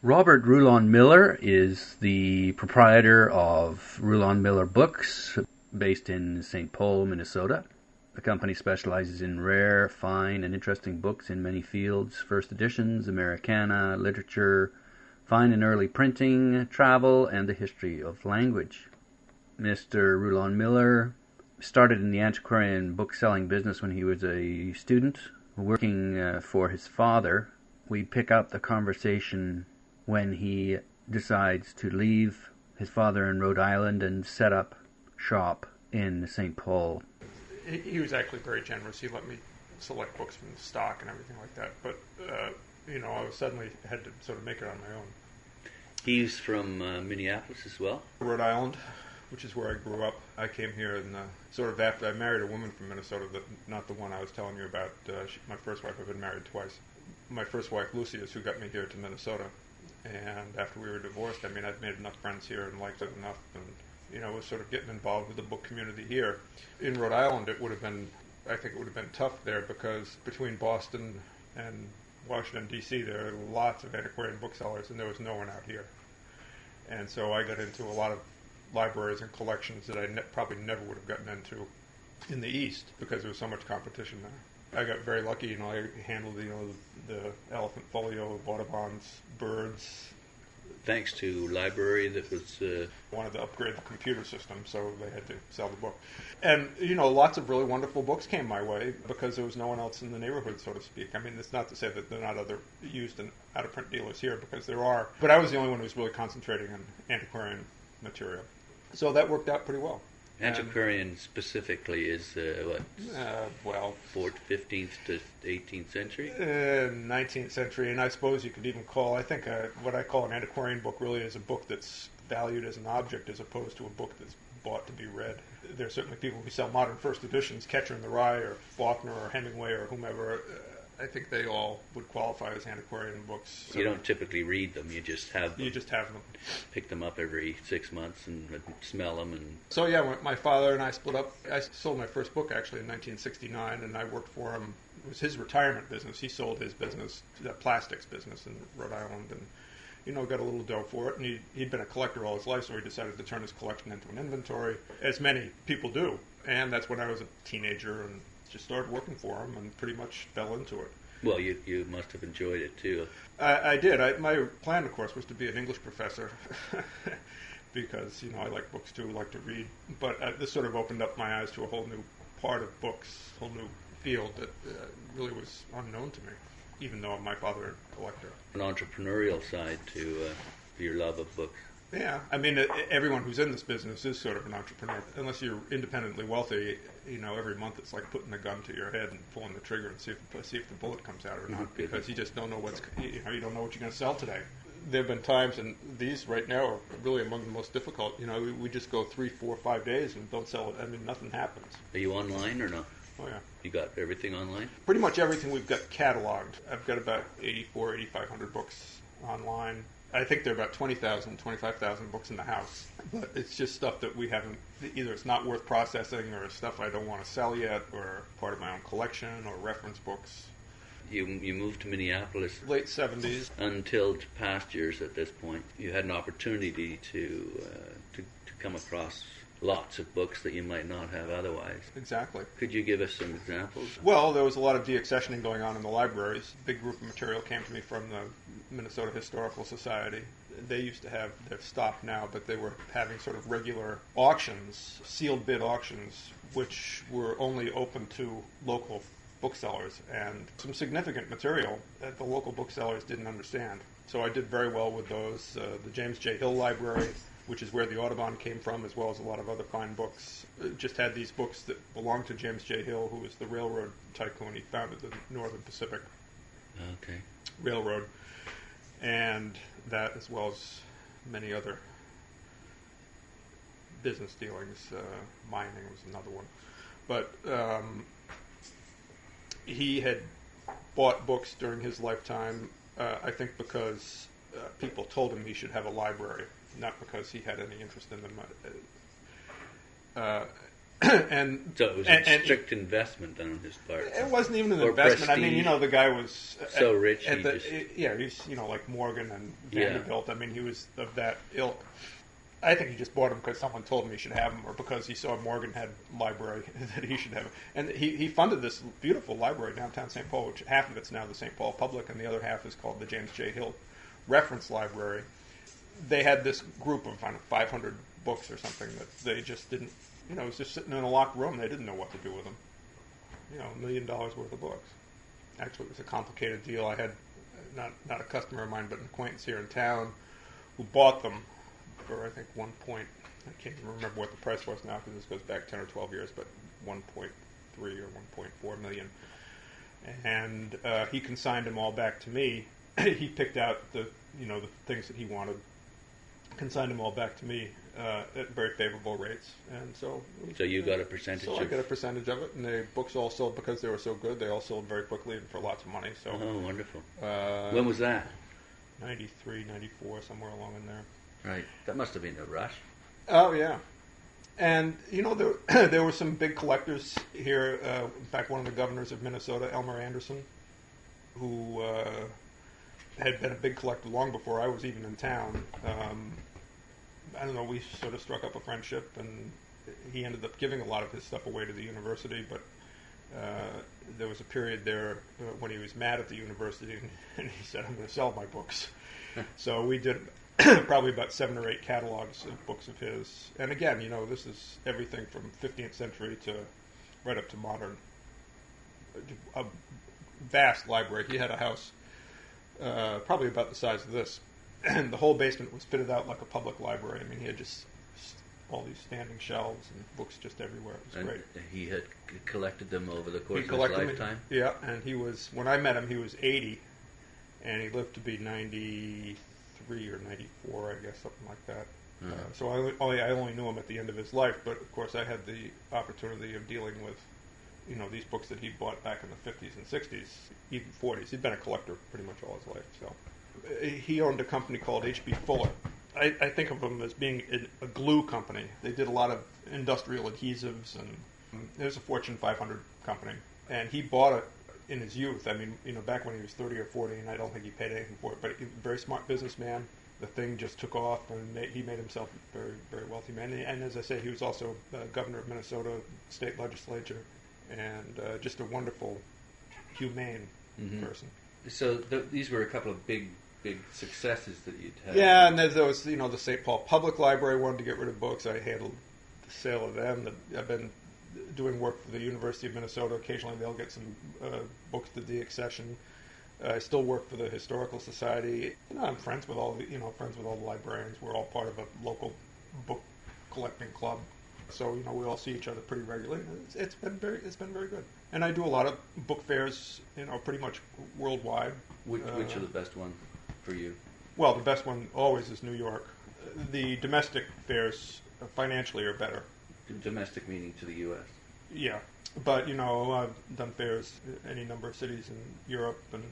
Robert Rulon-Miller is the proprietor of Rulon-Miller Books, based in St. Paul, Minnesota. The company specializes in rare, fine, and interesting books in many fields: first editions, Americana, literature, fine and early printing, travel, and the history of language. Mr. Rulon-Miller started in the antiquarian book selling business when he was a student, working for his father. We pick up the conversation when he decides to leave his father in Rhode Island and set up shop in St. Paul. He was actually very generous. He let me select books from the stock and everything like that. But, I suddenly had to sort of make it on my own. He's from Minneapolis as well? Rhode Island, which is where I grew up. I came here and sort of after I married a woman from Minnesota, not the one I was telling you about. My first wife, I've been married twice. My first wife, Lucy, is who got me here to Minnesota. And after we were divorced, I'd made enough friends here and liked it enough, and was sort of getting involved with the book community here. In Rhode Island, I think it would have been tough there, because between Boston and Washington, D.C., there are lots of antiquarian booksellers, and there was no one out here. And so I got into a lot of libraries and collections that I probably never would have gotten into in the East, because there was so much competition there. I got very lucky, I handled, the elephant folio, Audubon's, birds. Thanks to library that was... wanted to upgrade the computer system, so they had to sell the book. And, lots of really wonderful books came my way, because there was no one else in the neighborhood, so to speak. I mean, it's not to say that there are not other used and out-of-print dealers here, because there are. But I was the only one who was really concentrating on antiquarian material. So that worked out pretty well. Antiquarian specifically is what? 15th to 18th century? 19th century, and I suppose you could even call, I think, what I call an antiquarian book really is a book that's valued as an object as opposed to a book that's bought to be read. There are certainly people who sell modern first editions, Catcher in the Rye or Faulkner or Hemingway or whomever. I think they all would qualify as antiquarian books. So you don't typically read them, you just have them. You just have them. Pick them up every 6 months and smell them. And So yeah, my father and I split up. I sold my first book actually in 1969, and I worked for him. It was his retirement business. He sold his business, that plastics business in Rhode Island, and got a little dough for it. And he'd been a collector all his life, so he decided to turn his collection into an inventory, as many people do. And that's when I was a teenager and just started working for him and pretty much fell into it. Well, you must have enjoyed it too. I did. My plan, of course, was to be an English professor because, I like books too, like to read. But this sort of opened up my eyes to a whole new part of books, a whole new field that really was unknown to me, even though my father is a collector. An entrepreneurial side to your love of books. Yeah, I mean, everyone who's in this business is sort of an entrepreneur. Unless you're independently wealthy, every month it's like putting a gun to your head and pulling the trigger and see if the bullet comes out or not, because you just don't know you don't know what you're going to sell today. There have been times, and these right now are really among the most difficult. We just go 3, 4, 5 days and don't sell it. I mean, nothing happens. Are you online or not? Oh, yeah. You got everything online? Pretty much everything we've got cataloged. I've got about 8,500 books online. I think there are about 20,000, 25,000 books in the house. But it's just stuff that we haven't, either it's not worth processing or stuff I don't want to sell yet or part of my own collection or reference books. You moved to Minneapolis. Late 70s. Until past years at this point. You had an opportunity to come across lots of books that you might not have otherwise. Exactly. Could you give us some examples? Well, there was a lot of de-accessioning going on in the libraries. A big group of material came to me from the Minnesota Historical Society. They used to have, they've stopped now, but they were having sort of regular auctions, sealed bid auctions, which were only open to local booksellers, and some significant material that the local booksellers didn't understand. So I did very well with those. The James J. Hill Library, which is where the Audubon came from, as well as a lot of other fine books, just had these books that belonged to James J. Hill, who was the railroad tycoon. He founded the Northern Pacific Railroad, and that, as well as many other business dealings. Mining was another one. But he had bought books during his lifetime, I think because people told him he should have a library, not because he had any interest in them. and so it was a strict investment on his part. It wasn't even an Or investment. I prestige. mean, the guy was So rich, he's like Morgan and Vanderbilt. I mean, he was of that ilk. I think he just bought them because someone told him he should have them, or because he saw Morgan had a library that he should have. And he funded this beautiful library downtown St. Paul, which half of it's now the St. Paul Public, and the other half is called the James J. Hill Reference Library. They had this group of 500 books or something that they just didn't, it was just sitting in a locked room. They didn't know what to do with them. $1 million worth of books. Actually, it was a complicated deal. I had not a customer of mine, but an acquaintance here in town who bought them for, I think, I can't even remember what the price was now because this goes back 10 or 12 years, but 1.3 or 1.4 million. And he consigned them all back to me. He picked out the things that he wanted, consigned them all back to me at very favorable rates. And so you got a percentage. So I got a percentage of it, and the books all sold because they were so good. They all sold very quickly and for lots of money. So wonderful. When was that? 93, 94, somewhere along in there. Right. That must have been a rush. Oh, yeah. And, there were some big collectors here. In fact, one of the governors of Minnesota, Elmer Anderson, who had been a big collector long before I was even in town. I don't know, we sort of struck up a friendship, and he ended up giving a lot of his stuff away to the university, but there was a period there when he was mad at the university, and he said, I'm going to sell my books. So we did probably about 7 or 8 catalogs of books of his. And again, this is everything from 15th century to right up to modern. A vast library. He had a house probably about the size of this. And the whole basement was fitted out like a public library. I mean, he had just all these standing shelves and books just everywhere. It was great. He had collected them over the course of his lifetime? Yeah, and when I met him, he was 80, and he lived to be 93 or 94, I guess, something like that. Mm-hmm. So I only knew him at the end of his life, but of course I had the opportunity of dealing with, these books that he bought back in the 50s and 60s, even 40s. He'd been a collector pretty much all his life. So he owned a company called H.B. Fuller. I think of them as being a glue company. They did a lot of industrial adhesives, and it was a Fortune 500 company. And he bought it in his youth. I mean, back when he was 30 or 40, and I don't think he paid anything for it. But he was a very smart businessman. The thing just took off, and he made himself a very, very wealthy man. And as I say, he was also governor of Minnesota state legislature, and just a wonderful, humane person. So these were a couple of big successes that you'd had. Yeah, and there was, the St. Paul Public Library wanted to get rid of books. I handled the sale of them. I've been doing work for the University of Minnesota. Occasionally they'll get some books to de-accession. I still work for the Historical Society. I'm friends with all the librarians. We're all part of a local book collecting club. So, we all see each other pretty regularly. It's been very good. And I do a lot of book fairs, pretty much worldwide. Which are the best ones for you? Well, the best one always is New York. The domestic fairs financially are better. Domestic meaning to the U.S.? Yeah. But, I've done fairs in any number of cities in Europe and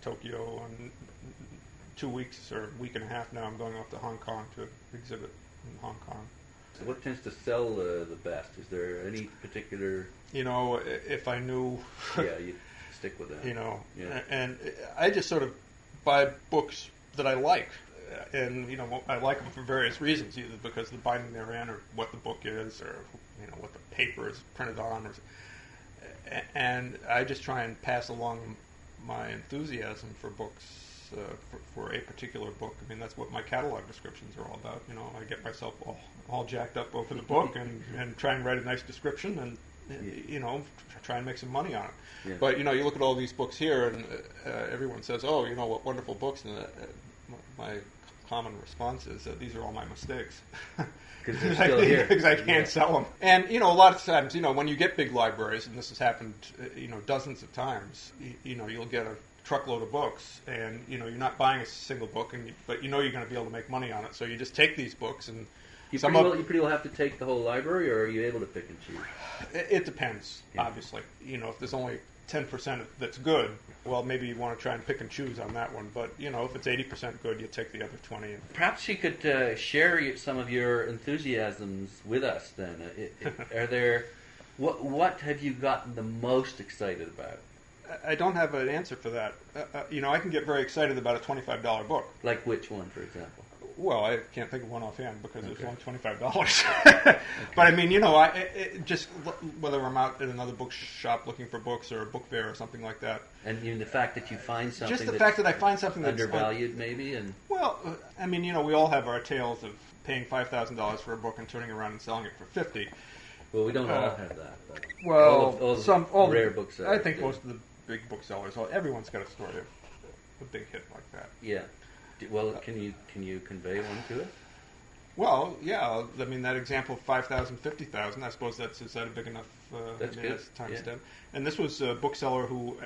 Tokyo. And 2 weeks or a week and a half now, I'm going off to Hong Kong to exhibit in Hong Kong. So what tends to sell the best? Is there any particular... if I knew... yeah, you stick with that. Yeah. And I just sort of buy books that I like. And, I like them for various reasons, either because the binding they're in or what the book is or, what the paper is printed on. And I just try and pass along my enthusiasm for books, for a particular book. I mean, that's what my catalog descriptions are all about. I get myself all jacked up over the book and try and write a nice description and, try and make some money on it. Yeah. But, you look at all these books here and everyone says, oh, what wonderful books. And my common response is that these are all my mistakes. Because they're still here. Because I can't sell them. And, a lot of times, when you get big libraries, and this has happened, dozens of times, you'll get a truckload of books, and, you're not buying a single book, but you're going to be able to make money on it. So you just take these books and... You pretty well have to take the whole library, or are you able to pick and choose? It depends, obviously. If there's only 10% that's good, well, maybe you want to try and pick and choose on that one. But, if it's 80% good, you take the other 20. Perhaps you could share some of your enthusiasms with us, then. Are there What have you gotten the most excited about? I don't have an answer for that. I can get very excited about a $25 book. Like which one, for example? Well, I can't think of one offhand because it's only $25. Okay. But I mean, just whether I'm out at another bookshop looking for books or a book fair or something like that. And the fact that you find something just the fact that I find something that's undervalued, maybe, and well, I mean, we all have our tales of paying $5,000 for a book and turning around and selling it for $50. Well, we don't all have that. But well, all the rare booksellers. I think most of the big booksellers, everyone's got a story of a big hit like that. Yeah. Well, can you convey one to us? Well, yeah. I mean, that example of 5,000, 50,000. I suppose is that a big enough? That's good. Times 10. And this was a bookseller who,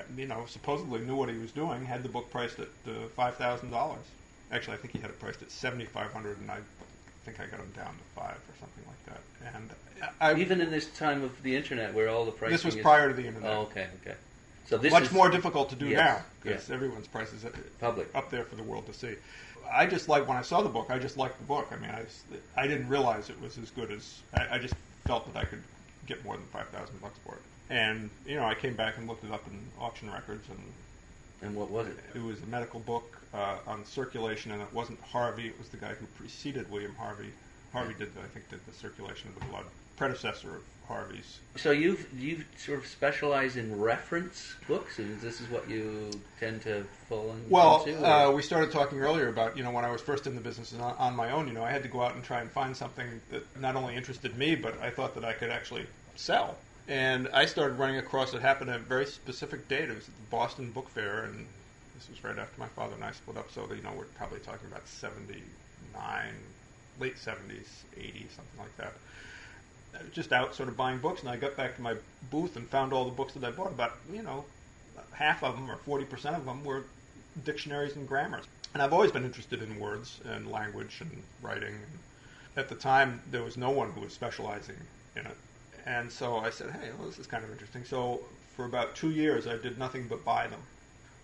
supposedly knew what he was doing. Had the book priced at $5,000. Actually, I think he had it priced at $7,500, and I think I got him down to $5,000 or something like that. And even in this time of the internet, where all the pricing this was prior to the internet. Oh, okay. So this is more difficult to do now because yes. everyone's prices public up there for the world to see. I just when I saw the book, I just liked the book. I mean, I didn't realize it was as good as I just felt that I could get more than $5,000 for it. And I came back and looked it up in auction records, and what was it? It was a medical book on circulation, and it wasn't Harvey. It was the guy who preceded William Harvey. Harvey did the circulation of the blood, predecessor of Harvey's. So you've sort of specialized in reference books, and this is what you tend to fall into? Well, we started talking earlier about when I was first in the business and on my own. I had to go out and try and find something that not only interested me, but I thought that I could actually sell. And I started running across it. Happened at a very specific date. It was at the Boston Book Fair, and this was right after my father and I split up. So we're probably talking about 79, late 70s, 80, something like that. I was just out sort of buying books, and I got back to my booth and found all the books that I bought. About half of them or 40% of them were dictionaries and grammars. And I've always been interested in words and language and writing. At the time, there was no one who was specializing in it. And so I said, hey, well, this is kind of interesting. So for about 2 years, I did nothing but buy them,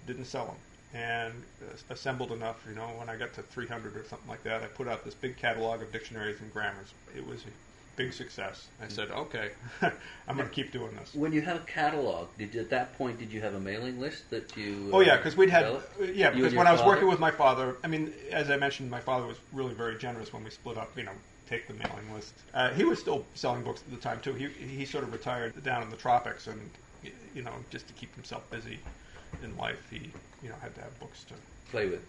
didn't sell them, and assembled enough. When I got to 300 or something like that, I put out this big catalog of dictionaries and grammars. It was a big success. I said, okay, I'm going to keep doing this. When you have a catalog, at that point, did you have a mailing list that you? Oh yeah, because because when I was working with my father, I mean, as I mentioned, my father was really very generous when we split up. Take the mailing list. He was still selling books at the time too. He sort of retired down in the tropics, and just to keep himself busy in life, he had to have books to play with.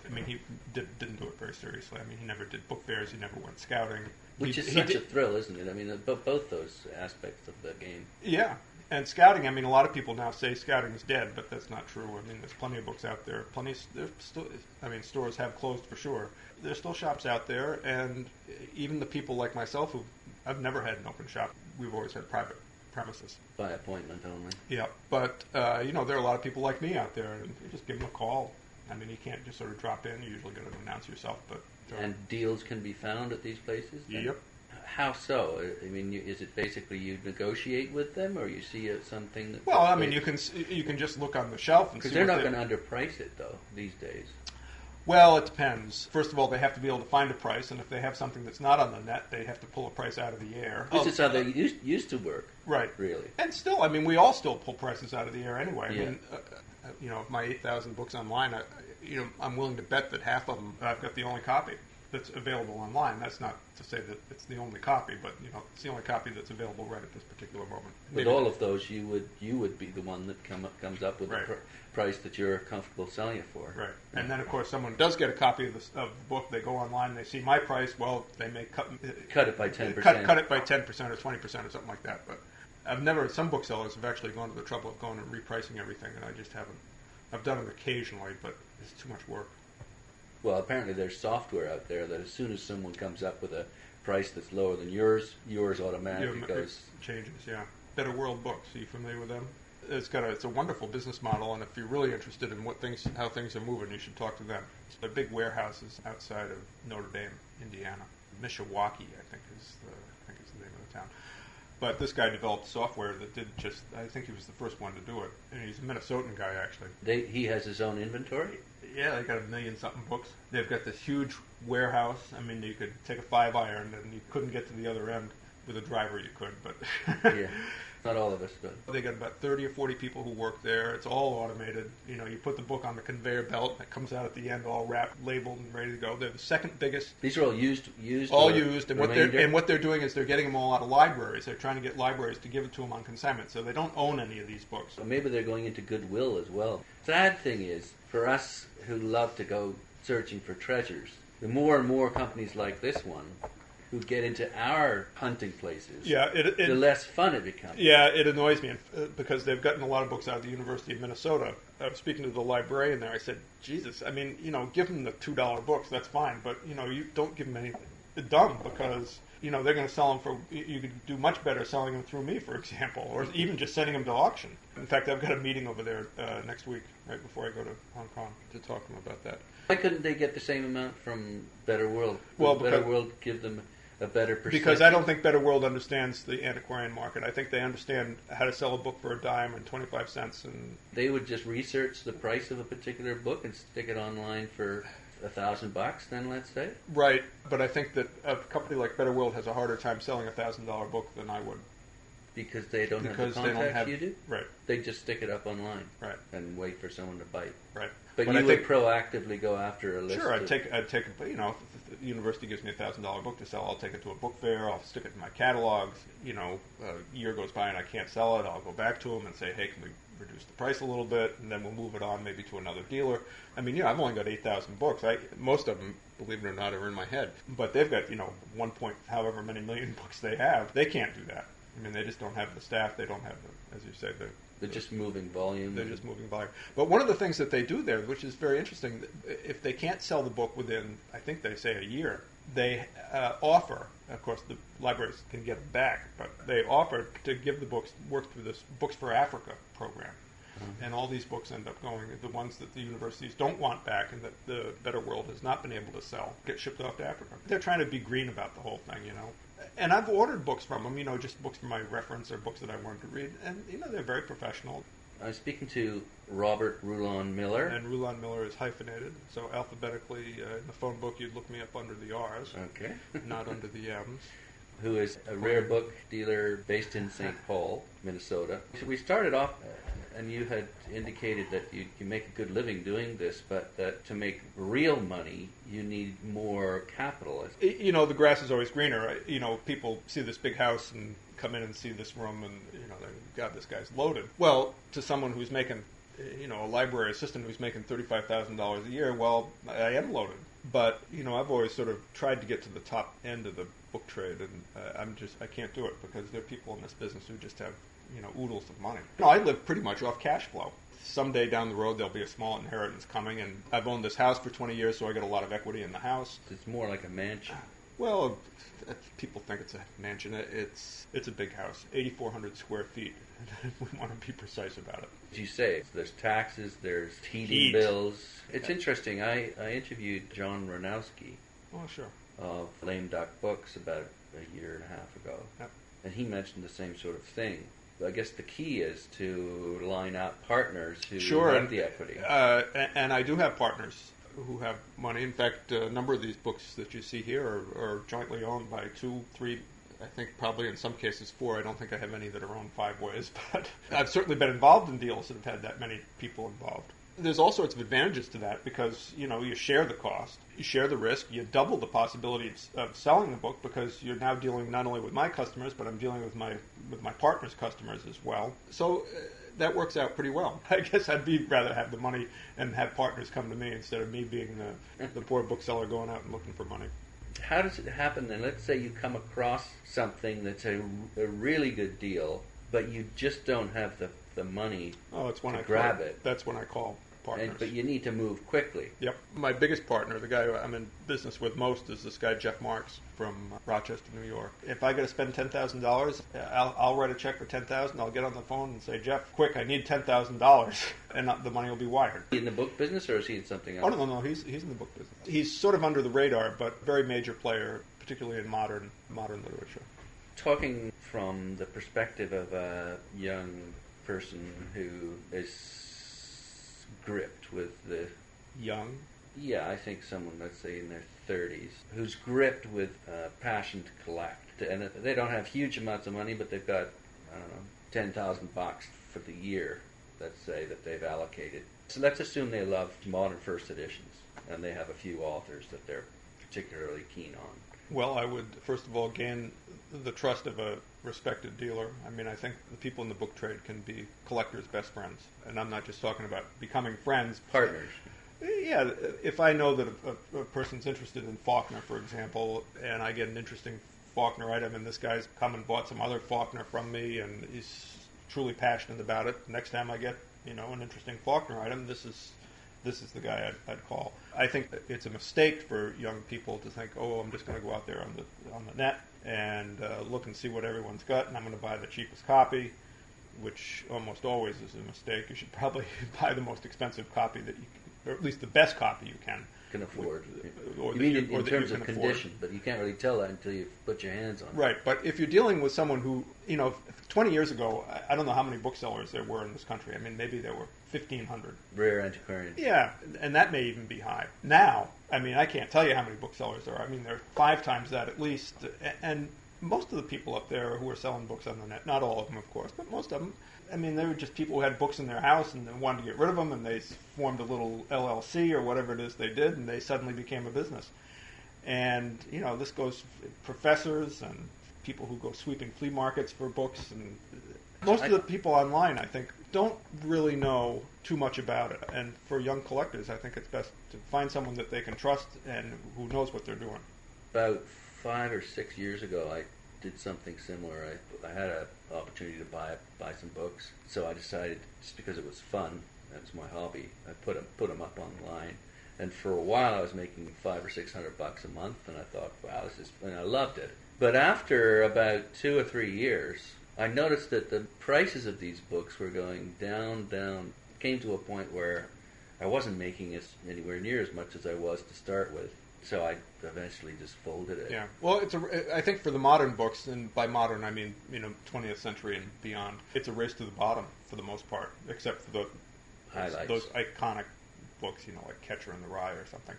I mean, he didn't do it very seriously. I mean, he never did book fairs. He never went scouting. Which is such a thrill, isn't it? I mean, both those aspects of the game. Yeah, and scouting. I mean, a lot of people now say scouting is dead, but that's not true. I mean, there's plenty of books out there. There's still. I mean, stores have closed for sure. There's still shops out there, and even the people like myself I've never had an open shop. We've always had private premises. By appointment only. Yeah, but there are a lot of people like me out there, and you just give them a call. I mean, you can't just sort of drop in. You usually got to announce yourself, but. And deals can be found at these places? Yep. How so? I mean, is it basically you negotiate with them, or you see something that... Well, I mean, you can just look on the shelf and see... Because they're not going to underprice it, though, these days. Well, it depends. First of all, they have to be able to find a price, and if they have something that's not on the net, they have to pull a price out of the air. This is how they used to work. Right. Really. And still, I mean, we all still pull prices out of the air anyway. Yeah. I mean, of my 8,000 books online, I'm willing to bet that half of them I've got the only copy that's available online. That's not to say that it's the only copy, but it's the only copy that's available right at this particular moment. With all of those, you would be the one that comes up with right. the price that you're comfortable selling it for. Right. And then, of course, someone does get a copy of the book. They go online, they see my price. Well, they may cut it by 10%. Cut it by 10% or 20% or something like that. But some booksellers have actually gone to the trouble of going and repricing everything, and I just haven't. I've done it occasionally, but it's too much work. Well, apparently there's software out there that as soon as someone comes up with a price that's lower than yours automatically goes... changes, yeah. Better World Books, are you familiar with them? It's a wonderful business model, and if you're really interested in how things are moving, you should talk to them. They're big warehouses outside of Notre Dame, Indiana. Mishawaka, I think is the name of the town. But this guy developed software that did I think he was the first one to do it. And he's a Minnesotan guy, actually. He has his own inventory? Yeah, they got 1 million-something books. They've got this huge warehouse. I mean, you could take a 5-iron and you couldn't get to the other end. with a driver you could, but Yeah, not all of us do. they got about 30 or 40 people who work there. It's all automated. You know, you put the book on the conveyor belt, and it comes out at the end all wrapped, labeled, and ready to go. They're the second biggest. These are all used. All or used, and what they're doing is they're getting them all out of libraries. They're trying to get libraries to give it to them on consignment, so they don't own any of these books. So maybe they're going into Goodwill as well. Sad thing is, for us who love to go searching for treasures, the more and more companies like this one who get into our hunting places, the less fun it becomes. Yeah, it annoys me because they've gotten a lot of books out of the University of Minnesota. I was speaking to the librarian there. I said, Jesus, I mean, you know, give them the $2 books, that's fine, but, you know, you don't give them anything dumb because, you know, they're going to sell them for, you could do much better selling them through me, for example, or even just sending them to auction. In fact, I've got a meeting over there next week, right before I go to Hong Kong, to talk to them about that. Why couldn't they get the same amount from Better World? Well, Better World give them a better percentage? Because I don't think Better World understands the antiquarian market. I think they understand how to sell a book for a dime and 25 cents. And they would just research the price of a particular book and stick it online for $1,000 then, let's say? Right, but I think that a company like Better World has a harder time selling a $1,000 book than I would. Because they don't have the contacts you do? Right. They just stick it up online. Right. And wait for someone to bite. Right. But you would proactively go after a list. Sure, I'd take you know, if the university gives me a $1,000 book to sell, I'll take it to a book fair, I'll stick it in my catalogs. You know, a year goes by and I can't sell it, I'll go back to them and say, hey, can we reduce the price a little bit, and then we'll move it on maybe to another dealer. I mean, I've only got 8,000 books. Most of them, believe it or not, are in my head. But they've got, 1 point however many million books they have. They can't do that. I mean, they just don't have the staff. They don't have the, as you say, they're just moving volume. They're just moving volume. But one of the things that they do there, which is very interesting, if they can't sell the book within, I think they say a year, they offer, of course the libraries can get them back, but they offer to give the books, work through this Books for Africa program. Mm-hmm. And all these books end up going, the ones that the universities don't want back and that the Better World has not been able to sell, get shipped off to Africa. They're trying to be green about the whole thing, And I've ordered books from them, just books for my reference or books that I wanted to read. And, they're very professional. I was speaking to Robert Rulon-Miller. And Rulon-Miller is hyphenated. So alphabetically, in the phone book, you'd look me up under the R's. Okay. Not under the M's. Who is a rare book dealer based in St. Paul, Minnesota. So we started off, and you had indicated that you can make a good living doing this, but that to make real money, you need more capital. The grass is always greener. People see this big house and come in and see this room and, God, this guy's loaded. Well, to someone who's making, a library assistant who's making $35,000 a year, well, I am loaded. But, I've always sort of tried to get to the top end of the book trade, and I can't do it because there are people in this business who just have, oodles of money. I live pretty much off cash flow. Someday down the road, there'll be a small inheritance coming, and I've owned this house for 20 years, so I get a lot of equity in the house. It's more like a mansion. Well, people think it's a mansion. It's a big house, 8,400 square feet. We want to be precise about it. As you say, there's taxes, there's heating bills. It's interesting. I interviewed John Ranowski sure. of Lame Duck Books about a year and a half ago. Yep. And he mentioned the same sort of thing. I guess the key is to line up partners who have the equity. And I do have partners who have money. In fact, a number of these books that you see here are jointly owned by 2, 3, I think probably in some cases 4. I don't think I have any that are owned 5 ways, but I've certainly been involved in deals that have had that many people involved. There's all sorts of advantages to that because, you share the cost, you share the risk, you double the possibility of selling the book because you're now dealing not only with my customers, but I'm dealing with my partner's customers as well. So that works out pretty well. I guess I'd rather have the money and have partners come to me instead of me being the poor bookseller going out and looking for money. How does it happen then? Let's say you come across something that's a really good deal, but you just don't have the money to grab it. That's when I call partners. But you need to move quickly. Yep. My biggest partner, the guy I'm in business with most, is this guy Jeff Marks from Rochester, New York. If I got to spend $10,000, I'll write a check for $10,000. I'll get on the phone and say, Jeff, quick, I need $10,000, and the money will be wired. Is he in the book business, or is he in something else? Oh no, he's in the book business. He's sort of under the radar, but very major player, particularly in modern literature. Talking from the perspective of a young person who is gripped with the young. Yeah, I think someone, let's say in their 30s, who's gripped with passion to collect. And they don't have huge amounts of money, but they've got, I don't know, $10,000 for the year, let's say, that they've allocated. So let's assume they love modern first editions, and they have a few authors that they're particularly keen on. Well, I would, first of all, gain the trust of a respected dealer. I mean, I think the people in the book trade can be collectors' best friends. And I'm not just talking about becoming friends. Partners. Yeah, if I know that a person's interested in Faulkner, for example, and I get an interesting Faulkner item, and this guy's come and bought some other Faulkner from me, and he's truly passionate about it. Next time I get, an interesting Faulkner item, this is the guy I'd call. I think that it's a mistake for young people to think, I'm just going to go out there on the net and look and see what everyone's got, and I'm going to buy the cheapest copy, which almost always is a mistake. You should probably buy the most expensive copy that you can, or at least the best copy you can afford. Or you mean in terms of condition, but you can't really tell that until you put your hands on it. Right, but if you're dealing with someone who, 20 years ago, I don't know how many booksellers there were in this country. I mean, maybe there were 1,500. Rare antiquarians. Yeah, and that may even be high. Now, I mean, I can't tell you how many booksellers there are. I mean, there are 5 times that at least. And most of the people up there who are selling books on the net, not all of them, of course, but most of them, I mean, they were just people who had books in their house and they wanted to get rid of them, and they formed a little LLC or whatever it is they did, and they suddenly became a business. And, this goes professors and people who go sweeping flea markets for books. And most of the people online, I think, don't really know too much about it. And for young collectors, I think it's best to find someone that they can trust and who knows what they're doing. About 5 or 6 years ago, I did something similar. I had an opportunity to buy some books, so I decided, just because it was fun, that was my hobby, I put them up online. And for a while, I was making $500 or $600 a month, and I thought, wow, and I loved it. But after about 2 or 3 years, I noticed that the prices of these books were going down. Came to a point where I wasn't making anywhere near as much as I was to start with. So I eventually just folded it. Yeah. Well, I think for the modern books, and by modern I mean 20th century and beyond, it's a race to the bottom for the most part, except for the highlights, those iconic books, like Catcher in the Rye or something.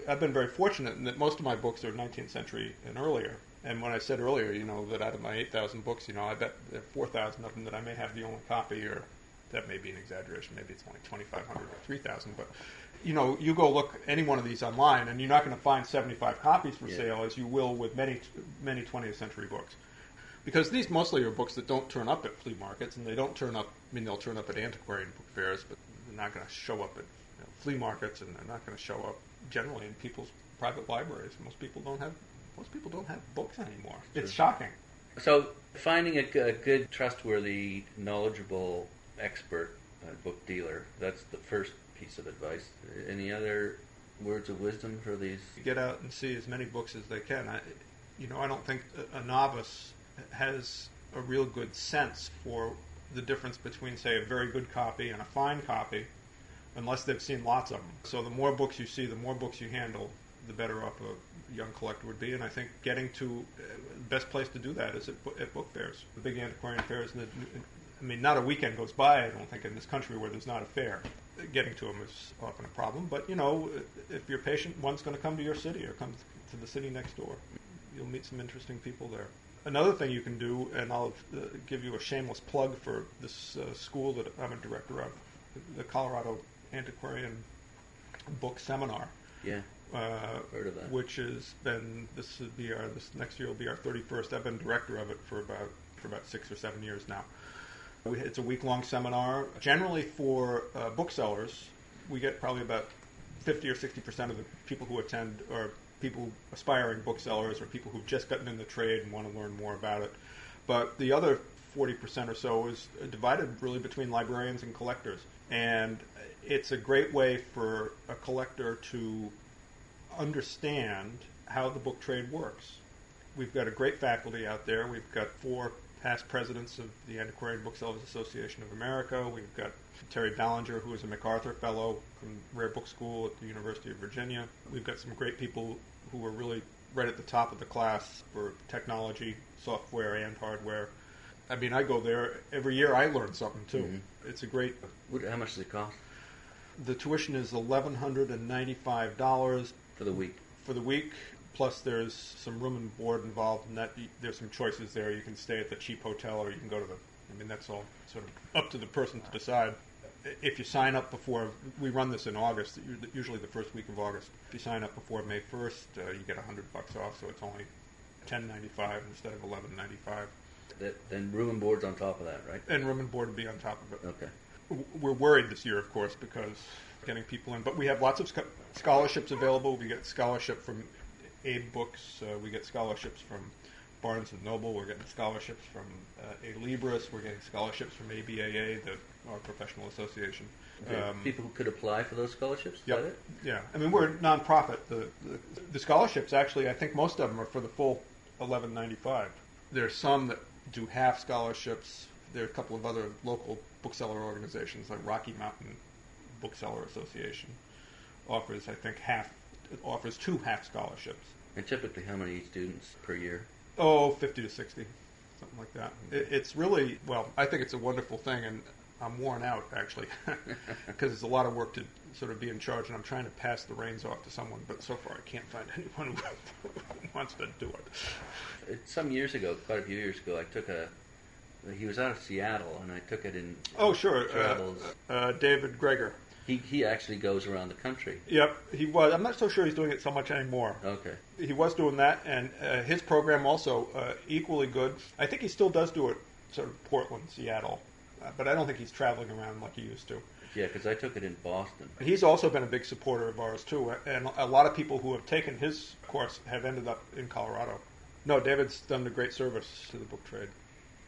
I've been very fortunate in that most of my books are 19th century and earlier. And when I said earlier, that out of my 8,000 books, I bet there are 4,000 of them that I may have the only copy, or that may be an exaggeration. Maybe it's only 2,500 or 3,000, but. You go look any one of these online, and you're not going to find 75 copies for sale, as you will with many 20th century books. Because these mostly are books that don't turn up at flea markets, and they don't turn up, they'll turn up at antiquarian book fairs, but they're not going to show up at flea markets, and they're not going to show up generally in people's private libraries. Most people don't have books anymore. It's shocking. So finding a good, trustworthy, knowledgeable expert book dealer, that's the first piece of advice. Any other words of wisdom for these? Get out and see as many books as they can. I don't think a novice has a real good sense for the difference between, say, a very good copy and a fine copy, unless they've seen lots of them. So the more books you see, the more books you handle, the better off a young collector would be. And I think getting to the best place to do that is at book fairs, the big antiquarian fairs. Not a weekend goes by, I don't think, in this country where there's not a fair. Getting to them is often a problem, but if you're patient, one's going to come to your city or come to the city next door. You'll meet some interesting people there. Another thing you can do, and I'll give you a shameless plug for this school that I'm a director of, the Colorado Antiquarian Book Seminar. Yeah, heard of that. Which has been this next year will be our 31st. I've been director of it for about 6 or 7 years now. It's a week-long seminar. Generally for booksellers, we get probably about 50 or 60% of the people who attend are people, aspiring booksellers, or people who've just gotten in the trade and want to learn more about it. But the other 40% or so is divided really between librarians and collectors. And it's a great way for a collector to understand how the book trade works. We've got a great faculty out there. We've got 4 past presidents of the Antiquarian Booksellers Association of America. We've got Terry Ballinger, who is a MacArthur Fellow from Rare Book School at the University of Virginia. We've got some great people who are really right at the top of the class for technology, software, and hardware. I go there every year. I learn something too. Mm-hmm. It's a great. How much does it cost? The tuition is $1,195 for the week. For the week, plus there's some room and board involved, and that there's some choices there. You can stay at the cheap hotel, or you can go to that's all sort of up to the person to decide. If you sign up before, we run this in August, usually the first week of August. If you sign up before May 1st, you get $100 off, so it's only $10.95 instead of $11.95. And room and board's on top of that, right? And room and board would be on top of it. Okay. We're worried this year, of course, because getting people in. But we have lots of scholarships available. We get scholarship from Abe Books. We get scholarships from Barnes & Noble. We're getting scholarships from A Libris. We're getting scholarships from ABAA, our professional association. Okay. People who could apply for those scholarships? Yep. Is that it? Yeah. We're a nonprofit. The scholarships, actually, I think most of them are for the full $11.95. There's some that do half scholarships. There are a couple of other local bookseller organizations, like Rocky Mountain Bookseller Association, offers 2 half scholarships. And typically, how many students per year? 50 to 60, something like that. It's really, I think it's a wonderful thing, and I'm worn out, actually, because it's a lot of work to sort of be in charge, and I'm trying to pass the reins off to someone, but so far I can't find anyone who wants to do it. Some years ago, quite a few years ago, he was out of Seattle, and I took it in travels. David Gregor. He actually goes around the country. Yep, he was. I'm not so sure he's doing it so much anymore. Okay. He was doing that, and his program also equally good. I think he still does do it sort of Portland, Seattle, but I don't think he's traveling around like he used to. Yeah, because I took it in Boston. He's also been a big supporter of ours, too, and a lot of people who have taken his course have ended up in Colorado. No, David's done a great service to the book trade.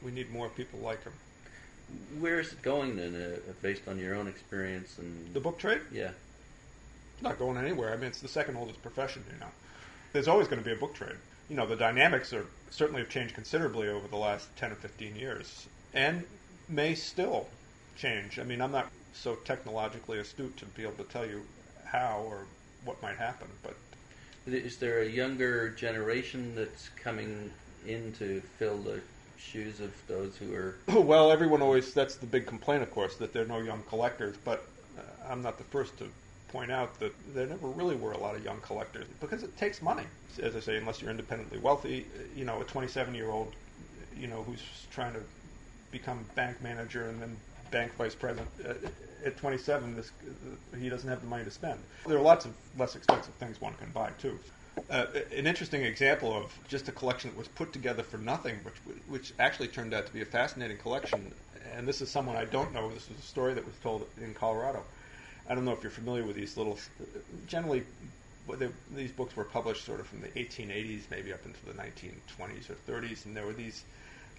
We need more people like him. Where is it going then, based on your own experience? And the book trade? Yeah. It's not going anywhere. It's the second oldest profession, There's always going to be a book trade. The dynamics certainly have changed considerably over the last 10 or 15 years, and may still change. I'm not so technologically astute to be able to tell you how or what might happen, but... Is there a younger generation that's coming in to fill the shoes of those who are... Well, everyone always... That's the big complaint, of course, that there are no young collectors, but I'm not the first to point out that there never really were a lot of young collectors, because it takes money. As I say, unless you're independently wealthy, a 27-year-old, who's trying to become bank manager and then bank vice president, at 27, he doesn't have the money to spend. There are lots of less expensive things one can buy, too. An interesting example of just a collection that was put together for nothing, which actually turned out to be a fascinating collection, and this is someone I don't know. This was a story that was told in Colorado. I don't know if you're familiar with these little... Generally, these books were published sort of from the 1880s, maybe up into the 1920s or 30s, and there were these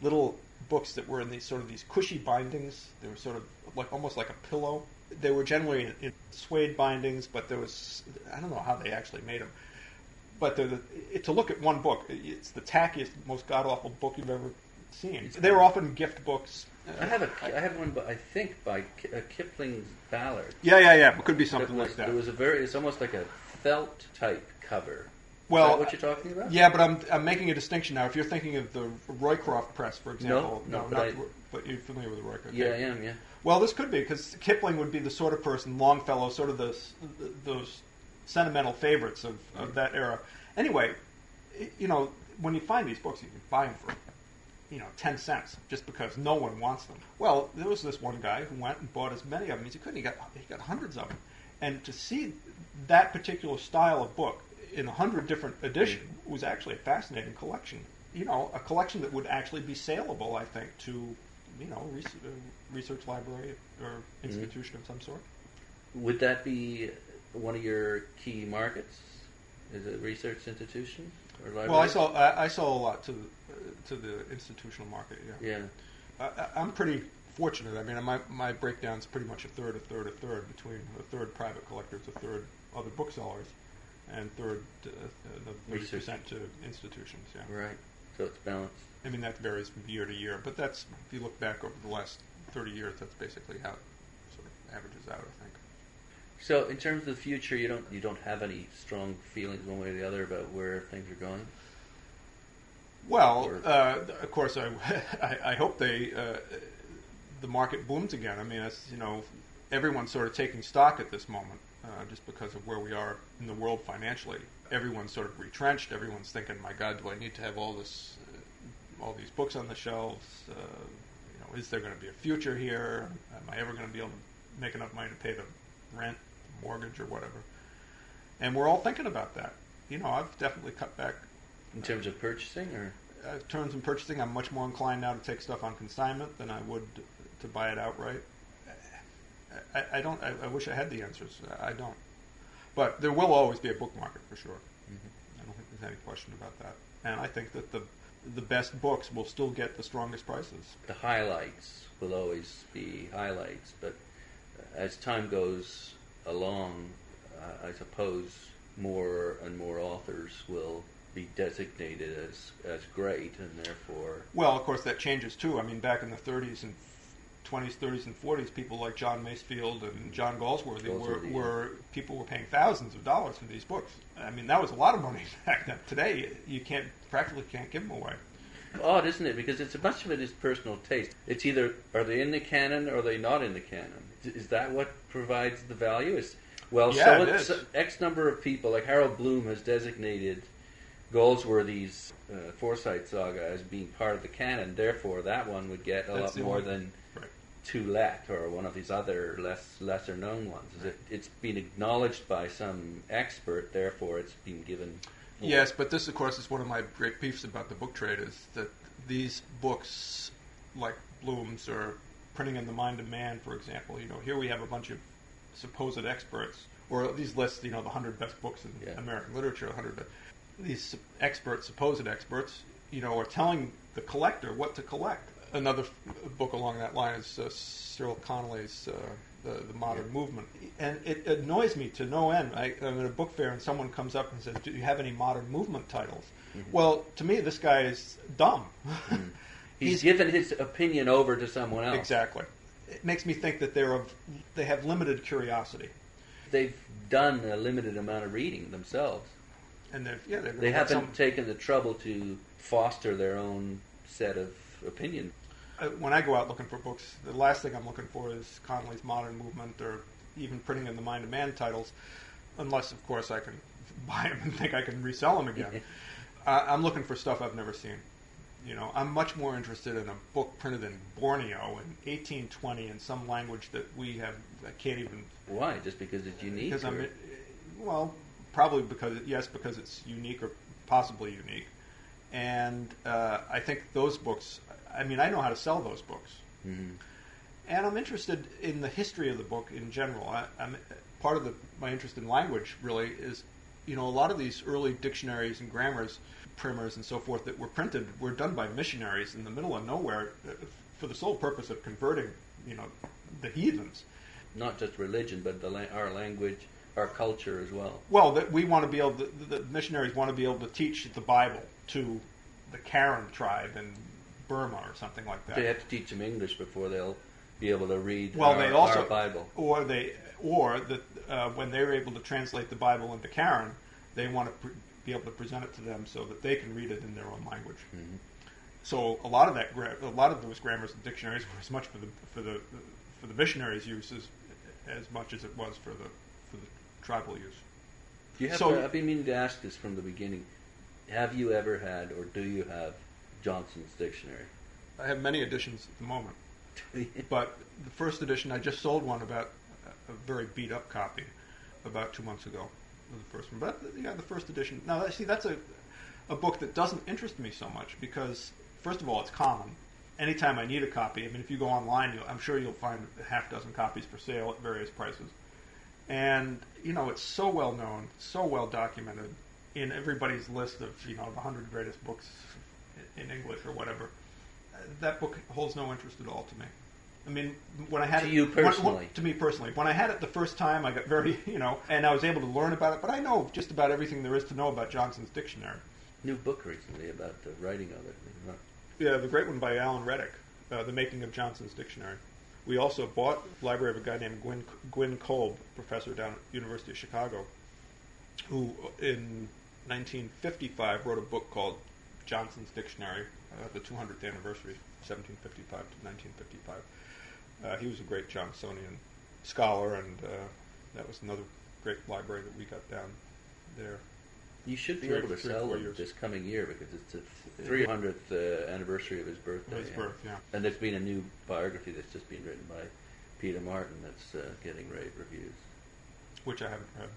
little books that were in these cushy bindings. They were sort of almost like a pillow. They were generally in suede bindings, but there was... I don't know how they actually made them. But to look at one book, it's the tackiest, most god-awful book you've ever seen. They were often gift books. I have one, I think, by Kipling Ballard. Yeah. It could be something like that. It's almost like a felt type cover. Well, is that what you're talking about? Yeah, but I'm making a distinction now. If you're thinking of the Roycroft Press, for example, but you're familiar with the Roycroft. Yeah, I am. Yeah. Well, this could be, because Kipling would be the sort of person, Longfellow, sort of those sentimental favorites of that era. Anyway, when you find these books, you can buy them for 10 cents, just because no one wants them. Well, there was this one guy who went and bought as many of them as he could. He got hundreds of them. And to see that particular style of book in 100 different editions was actually a fascinating collection. A collection that would actually be saleable, I think, to research library or institution of some sort. Would that be one of your key markets? Is it a research institution or library? Well, I sell a lot to the institutional market. Yeah. I'm pretty fortunate. My breakdown's pretty much a third between a third private collectors, a third other booksellers, and third the 30% to institutions. Yeah. Right. So it's balanced. That varies from year to year, but that's, if you look back over the last 30 years, that's basically how it sort of averages out, I think. So, in terms of the future, you don't have any strong feelings one way or the other about where things are going? Well, of course, I hope the market booms again. everyone's sort of taking stock at this moment, just because of where we are in the world financially. Everyone's sort of retrenched. Everyone's thinking, my God, do I need to have all these books on the shelves? Is there going to be a future here? Am I ever going to be able to make enough money to pay the rent, mortgage, or whatever? And we're all thinking about that. I've definitely cut back. In terms of purchasing, or? In terms of purchasing, I'm much more inclined now to take stuff on consignment than I would to buy it outright. I wish I had the answers. I don't. But there will always be a book market for sure. Mm-hmm. I don't think there's any question about that. And I think that the best books will still get the strongest prices. The highlights will always be highlights, but as time goes along, I suppose more and more authors will be designated as great, and therefore... Well, of course, that changes too. I mean, back in the 30s and 20s, 30s, and 40s, people like John Masefield and John Galsworthy were people were paying thousands of dollars for these books. I mean, that was a lot of money back then. Today, you practically can't give them away. Odd, isn't it? Because much of it is personal taste. It's either are they in the canon or are they not in the canon. Is that what provides the value? X number of people, like Harold Bloom has designated Galsworthy's Forsyte Saga as being part of the canon. Therefore, that one would get a lot more than Toulette or one of these other lesser known ones. It's been acknowledged by some expert, therefore it's been given. Yes, but this, of course, is one of my great beefs about the book trade, is that these books, like Bloom's or Printing in the Mind of Man, for example, here we have a bunch of supposed experts, or these lists, the 100 best books in American literature, 100 best. These supposed experts, are telling the collector what to collect. Another book along that line is Cyril Connolly's The Modern Movement. And it annoys me to no end. I'm at a book fair and someone comes up and says, do you have any modern movement titles? Mm-hmm. Well, to me, this guy is dumb. Mm-hmm. He's given his opinion over to someone else. Exactly. It makes me think that they have limited curiosity. They've done a limited amount of reading themselves. And they haven't taken the trouble to foster their own set of opinion. When I go out looking for books, the last thing I'm looking for is Connolly's Modern Movement or even Printing in the Mind of Man titles, unless, of course, I can buy them and think I can resell them again. I'm looking for stuff I've never seen. I'm much more interested in a book printed in Borneo in 1820 in some language that I can't even... Why? Just because it's unique? Probably because it's unique or possibly unique. And I think those books... I know how to sell those books. Mm-hmm. And I'm interested in the history of the book in general. Part of my interest in language, really, is, a lot of these early dictionaries and grammars, primers and so forth that were printed were done by missionaries in the middle of nowhere for the sole purpose of converting, the heathens. Not just religion, but our language, our culture as well. Well, we want to be able to, the missionaries want to be able to teach the Bible to the Karen tribe in Burma or something like that. They have to teach them English before they'll be able to read our Bible. Or when they're able to translate the Bible into Karen, they want to be able to present it to them so that they can read it in their own language. Mm-hmm. So a lot of those grammars and dictionaries were as much for the missionaries' use as much as it was for the tribal use. I've been meaning to ask this from the beginning. Have you ever had, or do you have, Johnson's dictionary? I have many editions at the moment. But the first edition, I just sold one about a very beat-up copy about 2 months ago. The first one. But the first edition. Now, see, that's a book that doesn't interest me so much because, first of all, it's common. Anytime I need a copy, if you go online, I'm sure you'll find a half dozen copies for sale at various prices. And, it's so well known, so well documented in everybody's list of, the 100 greatest books in English or whatever. That book holds no interest at all to me. When I had to you personally. To me personally. When I had it the first time, I got very, and I was able to learn about it, but I know just about everything there is to know about Johnson's dictionary. New book recently about the writing of it. Yeah, the great one by Alan Reddick, The Making of Johnson's Dictionary. We also bought the library of a guy named Gwyn Kolb, professor down at the University of Chicago, who in 1955 wrote a book called Johnson's Dictionary, the 200th anniversary, 1755 to 1955. He was a great Johnsonian scholar, and that was another great library that we got down there. You should be Three- able to 3 or sell 4 them years. this coming year because it's the 300th anniversary of his birthday. His birth, yeah. And there's been a new biography that's just been written by Peter Martin that's getting rave reviews. Which I haven't read.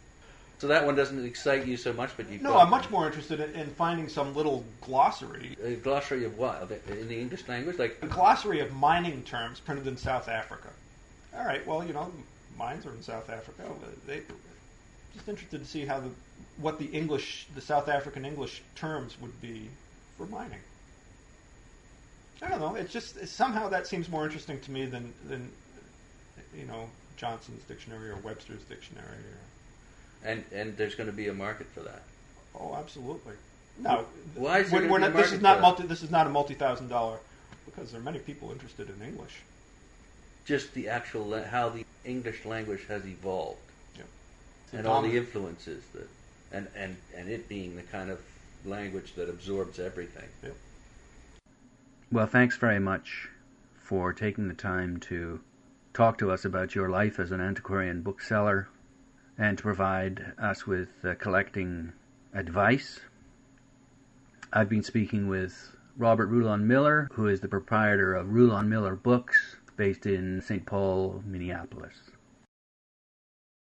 So that one doesn't excite you so much, but you No, I'm much more interested in finding some little glossary. A glossary of what? In the English language? Like A glossary of mining terms printed in South Africa. All right, well, mines are in South Africa. Just interested to see what the South African English terms would be for mining. I don't know. It's just somehow that seems more interesting to me than Johnson's dictionary or Webster's dictionary. and there's going to be a market for that. Oh, absolutely. No, Why is there we're gonna be a not, this is market not for that? This is not a $multi-thousand, because there are many people interested in English. Just the actual how the English language has evolved, Yep. and all the influences that, and it being the kind of language that absorbs everything. Yep. Well, thanks very much for taking the time to talk to us about your life as an antiquarian bookseller and to provide us with collecting advice. I've been speaking with Robert Rulon-Miller, who is the proprietor of Rulon-Miller Books, based in St. Paul, Minneapolis.